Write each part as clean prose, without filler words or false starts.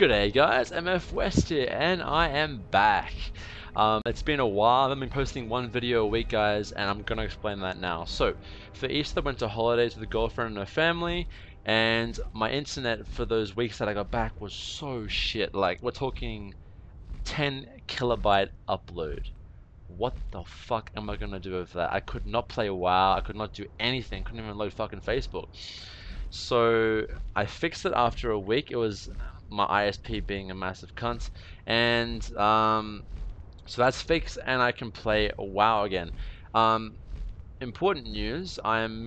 G'day guys, MFWest here, and I am back. It's been a while. I've been posting one video a week, guys, and I'm gonna explain that now. So, for Easter, I went to holidays with a girlfriend and her family, and my internet for those weeks that I got back was so shit. Like, we're talking 10 kilobyte upload. What the fuck am I gonna do with that? I could not play WoW, I could not do anything, couldn't even load fucking Facebook. So I fixed it after a week. It was my ISP being a massive cunt, and so that's fixed, and I can play WoW again. Important news: I'm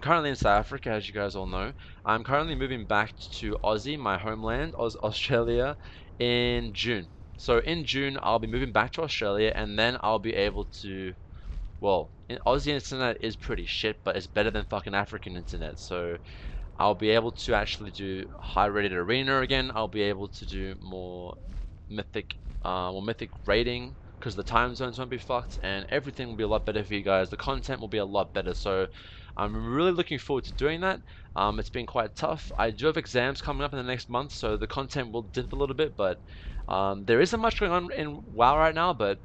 currently in South Africa, as you guys all know. I'm currently moving back to Aussie, my homeland, Australia, in June. So in June, I'll be moving back to Australia, and then I'll be able to. Well, Aussie internet is pretty shit, but it's better than fucking African internet. So I'll be able to actually do high rated arena again. I'll be able to do more mythic rating because the time zones won't be fucked, and everything will be a lot better for you guys. The content will be a lot better. So I'm really looking forward to doing that. It's been quite tough. I do have exams coming up in the next month, so the content will dip a little bit, but there isn't much going on in WoW right now, but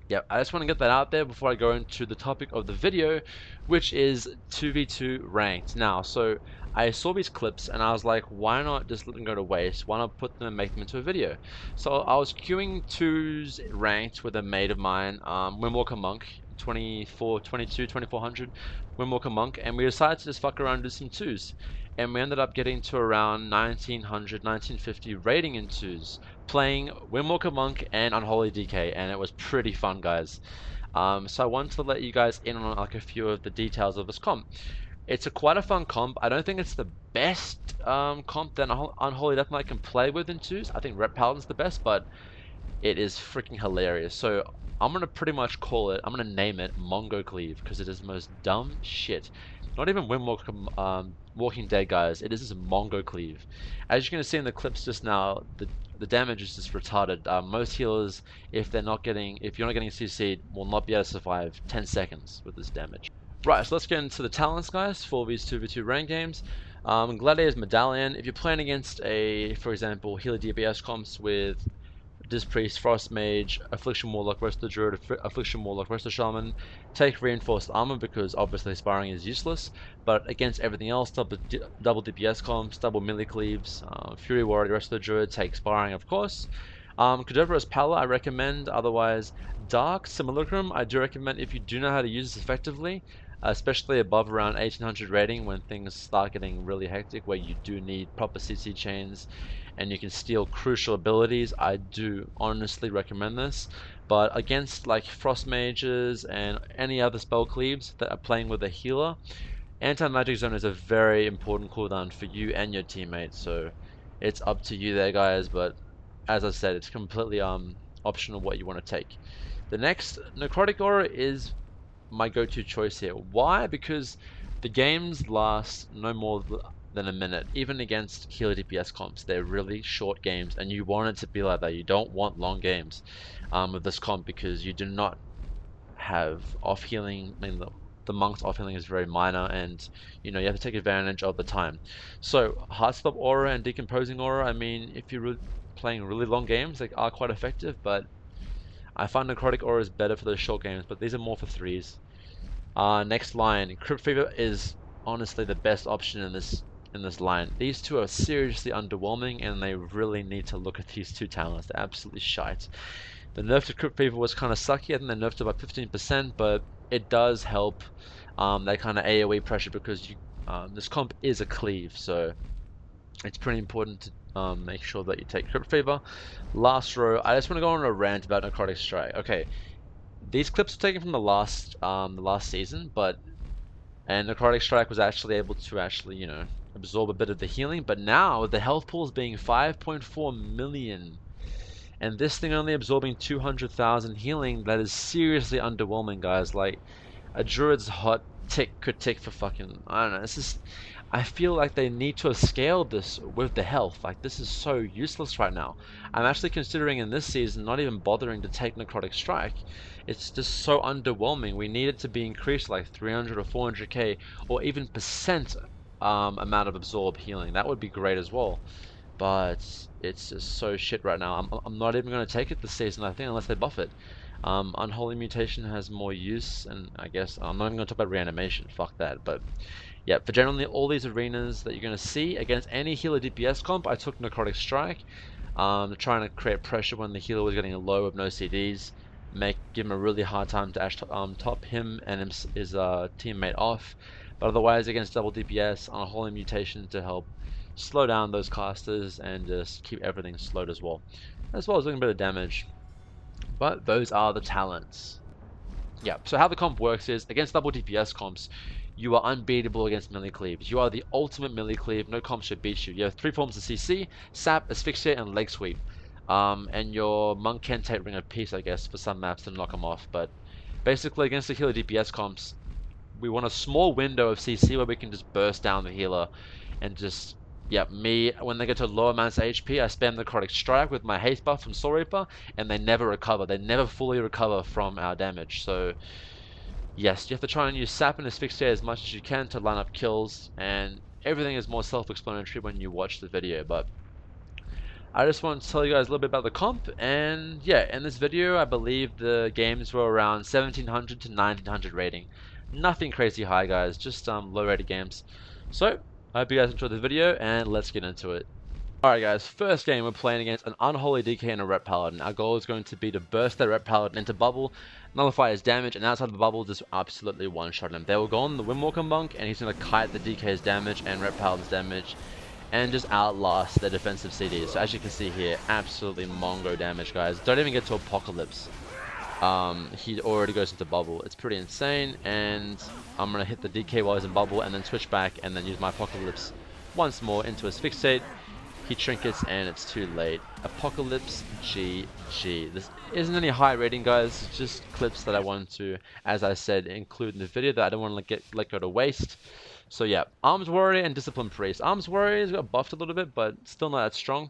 yeah, I just want to get that out there before I go into the topic of the video, which is 2v2 ranked. Now, so I saw these clips and I was like, why not just let them go to waste? Why not put them and make them into a video? So I was queuing 2s ranked with a mate of mine, Windwalker Monk, 2400 Windwalker Monk, and we decided to just fuck around and do some 2s. And we ended up getting to around 1900, 1950 rating in 2s, playing Windwalker Monk and Unholy DK, and it was pretty fun, guys. So I wanted to let you guys in on like a few of the details of this comp. It's quite a fun comp. I don't think it's the best comp that Unholy Death Knight can play with in 2s. I think Rep Paladin's the best, but it is freaking hilarious. So I'm gonna pretty much call it, I'm gonna name it MONGO CLEAVE, because it is the most dumb shit. Not even Windwalker Walking Dead, guys. It is just MONGO CLEAVE. As you're gonna see in the clips just now, the damage is just retarded. Most healers, if you're not getting CC'd, will not be able to survive 10 seconds with this damage. Right, so let's get into the talents, guys, for these 2v2 rank games. Gladiator's Medallion. If you're playing against for example, healer DPS comps with Dispriest, Frost Mage, Affliction Warlock, Roaster Druid, Affliction Warlock, Roaster Shaman, take Reinforced Armor because obviously sparring is useless, but against everything else, double DPS comps, double melee cleaves, Fury Warrior, Roaster Druid, take sparring of course. Cadaverous Pala I recommend, otherwise Dark Simulacrum I do recommend if you do know how to use this effectively, especially above around 1800 rating when things start getting really hectic where you do need proper CC chains and you can steal crucial abilities. I do honestly recommend this, but against like Frost Mages and any other spell cleaves that are playing with a healer, Anti-Magic Zone is a very important cooldown for you and your teammates, so it's up to you there, guys, but as I said, it's completely optional what you want to take. The next, Necrotic Aura, is my go-to choice here. Why? Because the games last no more than a minute, even against healer DPS comps. They're really short games, and you want it to be like that. You don't want long games with this comp because you do not have off healing. I mean, the monk's off healing is very minor, and you know you have to take advantage of the time. So Heartstop Aura and Decomposing Aura, I mean, if you're playing really long games, they are quite effective, but I find Necrotic Aura is better for those short games, but these are more for 3s. Next line, Crypt Fever is honestly the best option in this line. These two are seriously underwhelming, and they really need to look at these two talents. They're absolutely shite. The nerf to Crypt Fever was kind of sucky. I think they nerfed it by 15%, but it does help that kind of AoE pressure because this comp is a cleave, so it's pretty important to make sure that you take Crypt Fever. Last row, I just want to go on a rant about Necrotic Strike. Okay, these clips are taken from the last season, and Necrotic Strike was actually able to you know, absorb a bit of the healing, but now the health pool is being 5.4 million, and this thing only absorbing 200,000 healing. That is seriously underwhelming, guys. Like, a druid's hot tick could tick for fucking, I don't know, this is, I feel like they need to have scaled this with the health. Like, this is so useless right now. I'm actually considering in this season not even bothering to take Necrotic Strike. It's just so underwhelming. We need it to be increased like 300 or 400k or even percent amount of absorb healing. That would be great as well. but it's just so shit right now. I'm not even going to take it this season, I think, unless they buff it. Unholy Mutation has more use, and I guess I'm not even going to talk about reanimation, fuck that. But yeah, for generally all these arenas that you're going to see against any healer DPS comp, I took Necrotic Strike, trying to create pressure when the healer was getting low with no CDs, give him a really hard time to top him and his teammate off. But otherwise, against double DPS, Unholy Mutation to help slow down those casters and just keep everything slowed as well as doing a bit of damage. But those are the talents. Yeah, so how the comp works is, against double DPS comps, you are unbeatable against melee cleaves. You are the ultimate melee cleave, no comp should beat you. You have 3 forms of CC, Sap, Asphyxiate, and Leg Sweep. And your Monk can take Ring of Peace, I guess, for some maps to knock them off. But basically, against the healer DPS comps, we want a small window of CC where we can just burst down the healer and just... Yeah, when they get to low amounts of HP, I spam the Necrotic Strike with my haste buff from Soul Reaper, and they never recover. They never fully recover from our damage. So, yes, you have to try and use Sap and Asphyxiate as much as you can to line up kills, and everything is more self-explanatory when you watch the video. But I just want to tell you guys a little bit about the comp, and yeah, in this video, I believe the games were around 1700 to 1900 rating. Nothing crazy high, guys, just low rated games. So, I hope you guys enjoyed the video, and let's get into it. Alright guys, first game we're playing against an Unholy DK and a Rep Paladin. Our goal is going to be to burst that Rep Paladin into bubble, nullify his damage, and outside of the bubble just absolutely one-shot him. They will go on the Windwalker Monk, and he's going to kite the DK's damage and Rep Paladin's damage, and just outlast their defensive CDs. So as you can see here, absolutely Mongo damage, guys. Don't even get to Apocalypse. He already goes into bubble. It's pretty insane, and I'm going to hit the DK while he's in bubble and then switch back and then use my Apocalypse once more into Asphyxiate. He trinkets and it's too late. Apocalypse GG. This isn't any high rating, guys. It's just clips that I wanted to, as I said, include in the video that I don't want to let go to waste. So yeah, Arms Warrior and Discipline Priest. Arms Warrior's got buffed a little bit, but still not that strong.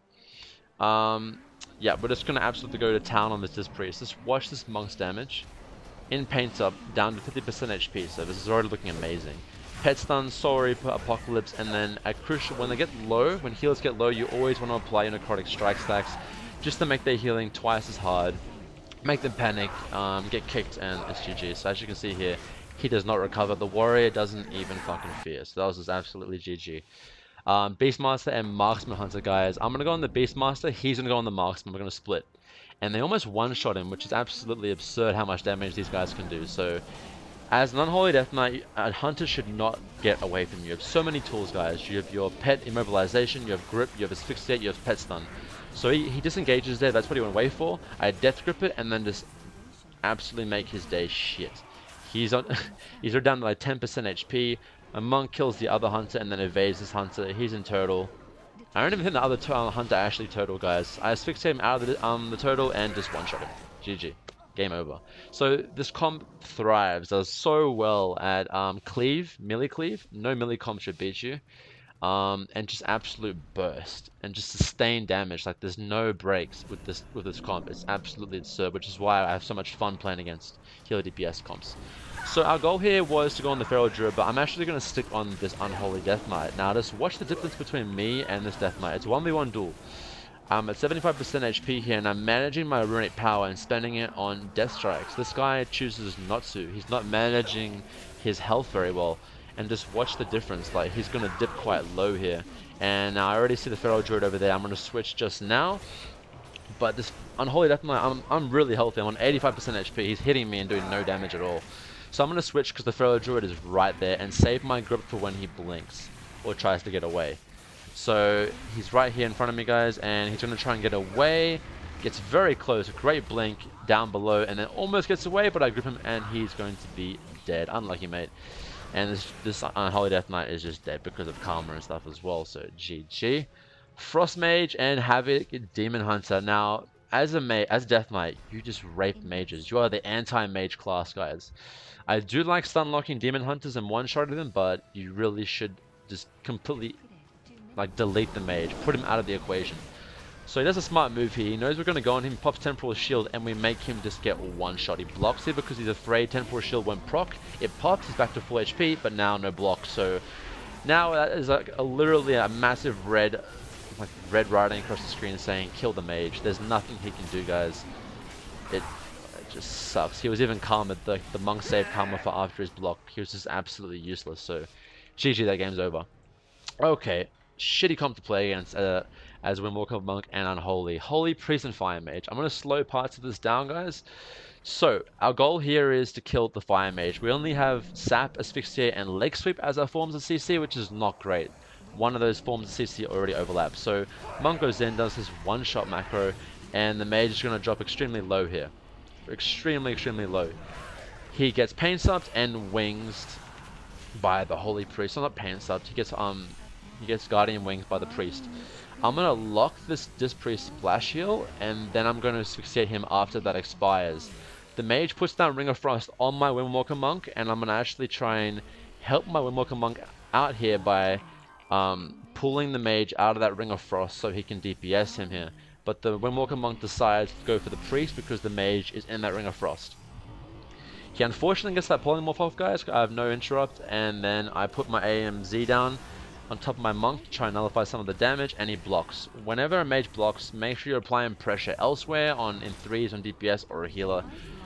Yeah, we're just going to absolutely go to town on this Disc Priest. Just watch this Monk's damage. In Paint Up, down to 50% HP, so this is already looking amazing. Pet Stun, Soul Reaper, Apocalypse, and then at crucial, when they get low, when healers get low, you always want to apply your Necrotic Strike stacks, just to make their healing twice as hard, make them panic, get kicked, and it's GG. So as you can see here, he does not recover. The Warrior doesn't even fucking fear, so that was just absolutely GG. Beastmaster and Marksman Hunter, guys. I'm going to go on the Beastmaster, he's going to go on the Marksman, we're going to split. And they almost one-shot him, which is absolutely absurd how much damage these guys can do. So, as an Unholy Death Knight, a Hunter should not get away from you. You have so many tools, guys. You have your Pet Immobilization, you have Grip, you have Asphyxiate, you have Pet Stun. So he disengages there, that's what he went away for. I Death Grip it, and then just absolutely make his day shit. He's down to like 10% HP. A Monk kills the other Hunter and then evades this Hunter. He's in Turtle. I don't even think the other Hunter actually Turtle, guys. I asphyxiate him out of the Turtle and just one-shot him. GG. Game over. So this comp thrives. Does so well at Cleave, Melee Cleave. No melee comp should beat you. And just absolute burst. And just sustained damage. Like there's no breaks with this comp. It's absolutely absurd, which is why I have so much fun playing against healer DPS comps. So our goal here was to go on the Feral Druid, but I'm actually going to stick on this Unholy Death Knight. Now just watch the difference between me and this Death Knight. It's 1v1 duel. I'm at 75% HP here, and I'm managing my runic power and spending it on Death Strikes. This guy chooses not to. He's not managing his health very well. And just watch the difference. Like, he's going to dip quite low here. And I already see the Feral Druid over there. I'm going to switch just now. But this Unholy Death Knight, I'm really healthy. I'm on 85% HP. He's hitting me and doing no damage at all. So I'm going to switch because the Feral Druid is right there and save my grip for when he blinks or tries to get away. So he's right here in front of me, guys, and he's going to try and get away. Gets very close, a great blink down below, and then almost gets away, but I grip him and he's going to be dead. Unlucky, mate. And this Unholy Death Knight is just dead because of Karma and stuff as well, so GG. Frost Mage and Havoc Demon Hunter. Now, as Death Knight, you just rape mages. You are the anti-mage class, guys. I do like stun locking Demon Hunters and one-shotting them, but you really should just completely like delete the mage, put him out of the equation. So he does a smart move here. He knows we're going to go on him, pops Temporal Shield, and we make him just get one shot. He blocks it because he's afraid Temporal Shield won't proc. It pops, he's back to full HP, but now no block. So now that is like literally a massive red like red writing across the screen saying kill the mage. There's nothing he can do, guys. It just sucks. He was even karma. The monk saved karma for after his block. He was just absolutely useless. So GG, that game's over. Okay, shitty comp to play against as Windwalker Monk and Unholy. Holy Priest and Fire Mage. I'm going to slow parts of this down, guys. So, our goal here is to kill the Fire Mage. We only have Sap, Asphyxiate, and Leg Sweep as our forms of CC, which is not great. One of those forms of CC already overlaps. So, Monk goes in, does his one-shot macro, and the Mage is going to drop extremely low here. Extremely, extremely low. He gets pain subbed and winged by the Holy Priest. So not pain subbed, he gets Guardian Wings by the Priest. I'm going to lock this Priest Splash Heal, and then I'm going to asphyxiate him after that expires. The Mage puts down Ring of Frost on my Windwalker Monk, and I'm going to actually try and help my Windwalker Monk out here by pulling the Mage out of that Ring of Frost so he can DPS him here. But the Windwalker Monk decides to go for the Priest because the Mage is in that Ring of Frost. He unfortunately gets that polymorph off, guys. I have no interrupt, and then I put my AMZ down on top of my Monk to try and nullify some of the damage, and he blocks. Whenever a Mage blocks, make sure you're applying pressure elsewhere in threes on DPS or a healer,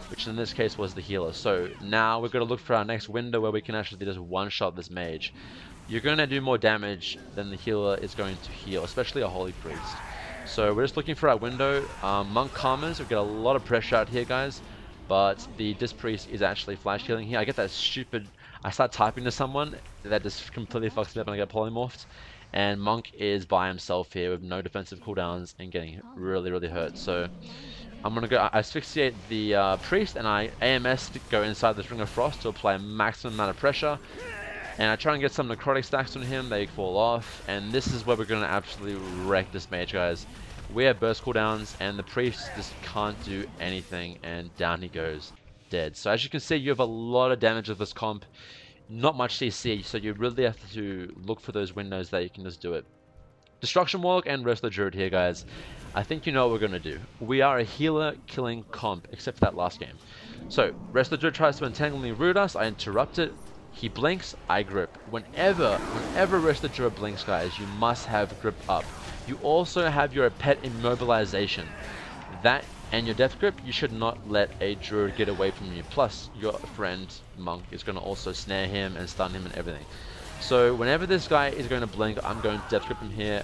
which in this case was the healer. So now we're going to look for our next window where we can actually just one-shot this Mage. You're going to do more damage than the healer is going to heal, especially a Holy Priest. So we're just looking for our window. Monk Karmas, we get a lot of pressure out here, guys. But the Disc Priest is actually flash healing here. I get that stupid... I start typing to someone, that just completely fucks me up and I get polymorphed. And Monk is by himself here with no defensive cooldowns and getting really, really hurt. So I'm going to go... I asphyxiate the Priest and I AMS to go inside this Ring of Frost to apply a maximum amount of pressure. And I try and get some necrotic stacks on him, they fall off. And this is where we're going to absolutely wreck this Mage, guys. We have burst cooldowns, and the Priest just can't do anything, and down he goes, dead. So as you can see, you have a lot of damage with this comp, not much CC, so you really have to look for those windows that you can just do it. Destruction Warlock and Wrestler Druid here, guys. I think you know what we're going to do. We are a healer-killing comp, except for that last game. So, Wrestler Druid tries to entangle me, root us, I interrupt it. He blinks, I grip. Whenever Wrestler Druid blinks, guys, you must have grip up. You also have your pet immobilization. That and your death grip, you should not let a druid get away from you. Plus, your friend Monk is going to also snare him and stun him and everything. So whenever this guy is going to blink, I'm going to death grip him here.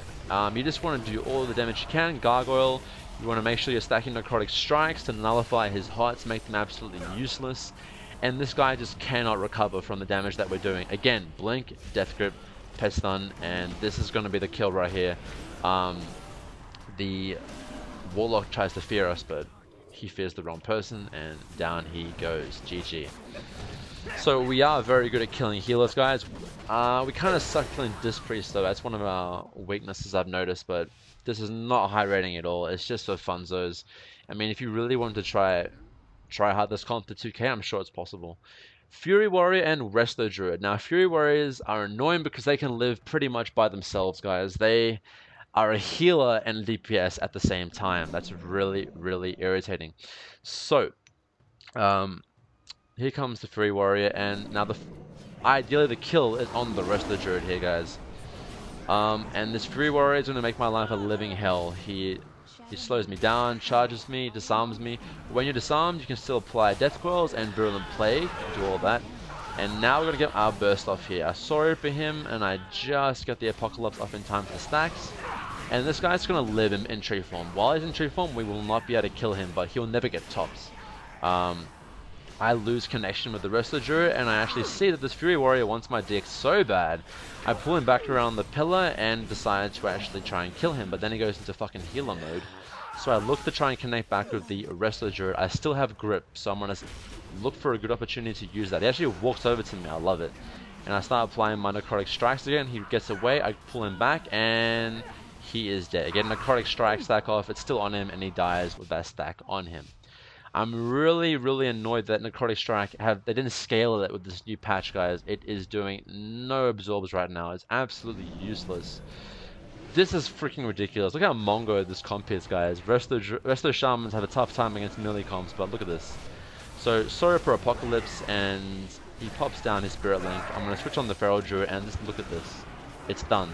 You just want to do all the damage you can. Gargoyle, you want to make sure you're stacking necrotic strikes to nullify his hearts, make them absolutely useless. And this guy just cannot recover from the damage that we're doing. Again, blink, death grip, pet stun, and this is going to be the kill right here. The Warlock tries to fear us, but he fears the wrong person, and down he goes. GG. So we are very good at killing healers, guys. We kind of suck killing Disc Priest, though. That's one of our weaknesses I've noticed, but this is not high rating at all. It's just for funzos. I mean, if you really wanted to try hard this comp to 2k, I'm sure it's possible. Fury Warrior and Wrestler Druid. Now, Fury Warriors are annoying because they can live pretty much by themselves, guys. They are a healer and a DPS at the same time. That's really, really irritating. So, here comes the Fury Warrior, and now ideally the kill is on the Wrestler Druid here, guys. And this Fury Warrior is going to make my life a living hell. He slows me down, charges me, disarms me. When you're disarmed, you can still apply Death Coils and Virulent Plague, do all that. And now we're going to get our burst off here. I saw it for him, and I just got the Apocalypse off in time for the stacks. And this guy's going to live in tree form. While he's in tree form, we will not be able to kill him, but he'll never get tops. I lose connection with the Wrestler Druid, and I actually see that this Fury Warrior wants my dick so bad. I pull him back around the pillar and decide to actually try and kill him, but then he goes into fucking healer mode. So I look to try and connect back with the Wrestler Druid. I still have grip, so I'm going to look for a good opportunity to use that. He actually walks over to me, I love it. And I start applying my necrotic strikes again. He gets away, I pull him back, and he is dead. Again, necrotic strike stack off, it's still on him, and he dies with that stack on him. I'm really, really annoyed that necrotic strike they didn't scale it with this new patch, guys. It is doing no absorbs right now. It's absolutely useless. This is freaking ridiculous. Look how MONGO this comp is, guys. Wrestler Shamans have a tough time against melee comps, but look at this. So, sorry for Apocalypse, and he pops down his Spirit Link. I'm going to switch on the Feral Druid, and just look at this. It's done.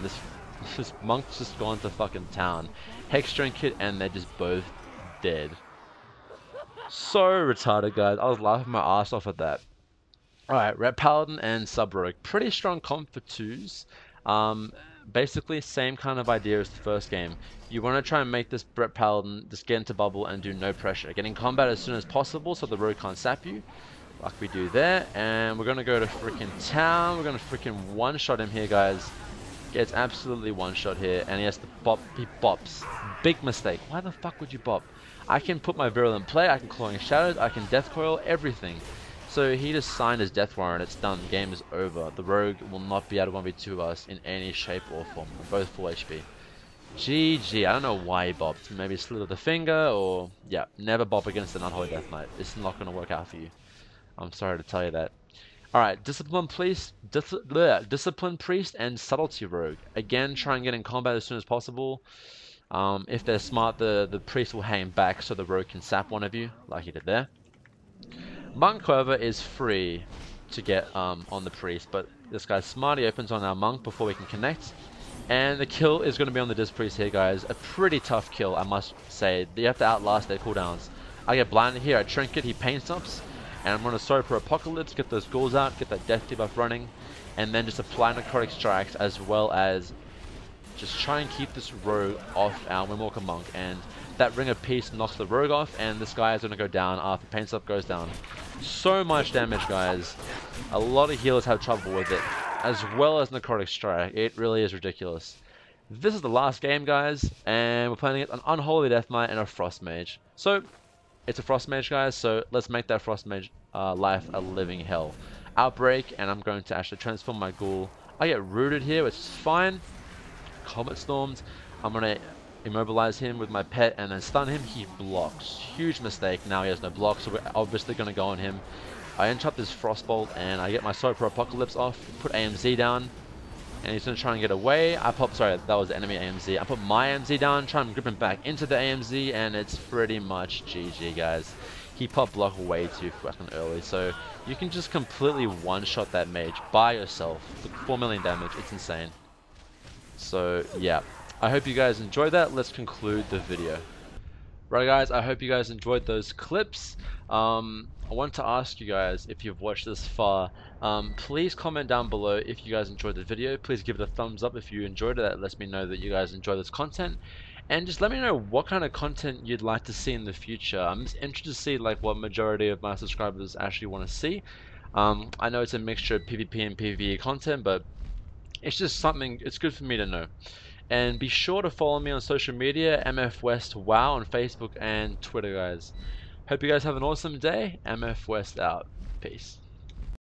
This monk's just gone to fucking town. Hex Kit, and they're just both dead. So retarded, guys. I was laughing my ass off at that. Alright, Red Paladin and Sub Rogue. Pretty strong comp for 2s. Basically, same kind of idea as the first game. You want to try and make this Red Paladin just get into bubble and do no pressure. Get in combat as soon as possible so the Rogue can't sap you. Like we do there. And we're going to go to freaking town. We're going to freaking one-shot him here, guys. Gets absolutely one-shot here. And he has to bop. He bops. Big mistake. Why the fuck would you bop? I can put my Virulent Play. I can Clawing Shadows. I can Death Coil. Everything. So he just signed his death warrant, it's done, game is over. The Rogue will not be able to 1v2 us in any shape or form. We're both full HP. GG, I don't know why he bopped. Maybe slid of the finger or... yeah, never bop against an Unholy Death Knight. It's not going to work out for you. I'm sorry to tell you that. Alright, Discipline Priest and Subtlety Rogue. Again, try and get in combat as soon as possible. If they're smart, the Priest will hang back so the Rogue can sap one of you, like he did there. Monk, however, is free to get on the Priest, but this guy's smart. He opens on our Monk before we can connect. And the kill is going to be on the Disc Priest here, guys. A pretty tough kill, I must say. You have to outlast their cooldowns. I get blinded here, I Trinket, he Pain Stomps. And I'm going to Soap for Apocalypse, get those ghouls out, get that Death debuff running. And then just apply Necrotic Strikes, as well as just try and keep this Rogue off our Windwalker Monk. And that Ring of Peace knocks the Rogue off, and this guy is going to go down after Pain Stomp goes down. So much damage, guys. A lot of healers have trouble with it, as well as Necrotic Strike. It really is ridiculous. This is the last game, guys, and we're playing an Unholy Death Knight and a Frost Mage. So, it's a Frost Mage, guys, so let's make that Frost Mage life a living hell. Outbreak, and I'm going to actually transform my Ghoul. I get rooted here, which is fine. Comet Stormed. I'm going to immobilize him with my pet and then stun him. He blocks. Huge mistake. Now he has no block, so we're obviously going to go on him. I interrupt his Frostbolt and I get my Soap for Apocalypse off, put AMZ down, and he's going to try and get away. I pop, sorry, that was the enemy AMZ. I put my AMZ down, try and grip him back into the AMZ, and it's pretty much GG, guys. He popped block way too fucking early, so you can just completely one-shot that mage by yourself. 4 million damage, it's insane. So, yeah. I hope you guys enjoyed that. Let's conclude the video. Right, guys, I hope you guys enjoyed those clips. I want to ask you guys, if you've watched this far, please comment down below if you guys enjoyed the video. Please give it a thumbs up if you enjoyed it. That lets me know that you guys enjoy this content. And just let me know what kind of content you'd like to see in the future. I'm just interested to see like what majority of my subscribers actually want to see. I know it's a mixture of PvP and PvE content, but it's just something, it's good for me to know. And be sure to follow me on social media, MFWest WoW on Facebook and Twitter, guys. Hope you guys have an awesome day. MFWest out. Peace.